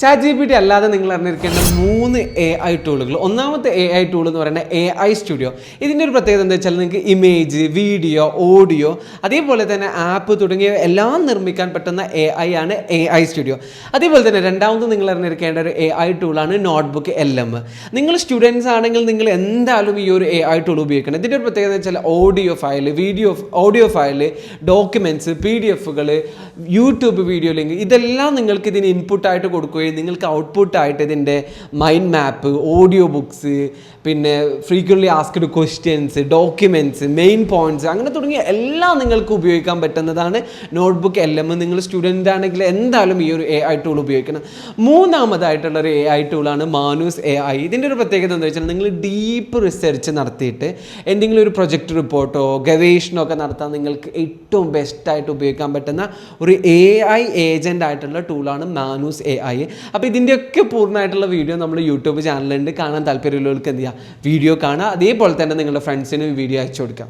ChatGPT അല്ലാതെ നിങ്ങൾ അറിഞ്ഞിരിക്കേണ്ട 3 AI ടൂളുകൾ. ഒന്നാമത്തെ AI ടൂൾ എന്ന് പറയുന്നത് AI സ്റ്റുഡിയോ. ഇതിൻ്റെ ഒരു പ്രത്യേകത എന്താ വെച്ചാൽ നിങ്ങൾക്ക് ഇമേജ്, വീഡിയോ, ഓഡിയോ, അതേപോലെ തന്നെ ആപ്പ് തുടങ്ങിയ എല്ലാം നിർമ്മിക്കാൻ പറ്റുന്ന AI ആണ് AI സ്റ്റുഡിയോ. അതേപോലെ തന്നെ രണ്ടാമത് നിങ്ങൾ അറിഞ്ഞിരിക്കേണ്ട ഒരു AI ടൂളാണ് നോട്ട്ബുക്ക് LM. നിങ്ങൾ സ്റ്റുഡൻസ് ആണെങ്കിൽ നിങ്ങൾ എന്തായാലും ഈ ഒരു AI ടൂൾ ഉപയോഗിക്കണം. ഇതിൻ്റെ ഒരു പ്രത്യേകത വെച്ചാൽ audio file, audio file, documents, PDF-കൾ, യൂട്യൂബ് വീഡിയോ ലിങ്ക് ഇതെല്ലാം നിങ്ങൾക്ക് ഇതിന് ഇൻപുട്ടായിട്ട് കൊടുക്കുകയും നിങ്ങൾക്ക് ഔട്ട്പുട്ടായിട്ട് ഇതിൻ്റെ മൈൻഡ് മാപ്പ്, ഓഡിയോ ബുക്സ്, പിന്നെ frequently asked questions, documents, main points അങ്ങനെ തുടങ്ങിയ എല്ലാം നിങ്ങൾക്ക് ഉപയോഗിക്കാൻ പറ്റുന്നതാണ് നോട്ട്ബുക്ക് LM. നിങ്ങൾ സ്റ്റുഡൻ്റ് ആണെങ്കിൽ എന്തായാലും ഈ ഒരു AI ടൂൾ ഉപയോഗിക്കണം. മൂന്നാമതായിട്ടുള്ളൊരു AI ടൂളാണ് മാനൂസ് AI. ഇതിൻ്റെ ഒരു പ്രത്യേകത എന്താ വെച്ചാൽ നിങ്ങൾ ഡീപ്പ് റിസർച്ച് നടത്തിയിട്ട് എന്തെങ്കിലും ഒരു പ്രൊജക്റ്റ് റിപ്പോർട്ടോ ഗവേഷണമോ ഒക്കെ നടത്താൻ നിങ്ങൾക്ക് ഏറ്റവും ബെസ്റ്റായിട്ട് ഉപയോഗിക്കാൻ പറ്റുന്ന ഒരു AI ഏജൻ്റ് ആയിട്ടുള്ള ടൂളാണ് മാനൂസ് AI. അപ്പോൾ ഇതിൻ്റെയൊക്കെ പൂർണ്ണമായിട്ടുള്ള വീഡിയോ നമ്മൾ യൂട്യൂബ് ചാനലുണ്ട്. കാണാൻ താല്പര്യമുള്ളവർക്ക് എന്ത് ചെയ്യുക, വീഡിയോ കാണുക. അതേപോലെ തന്നെ നിങ്ങളുടെ ഫ്രണ്ട്സിന് വീഡിയോ അയച്ചു കൊടുക്കാം.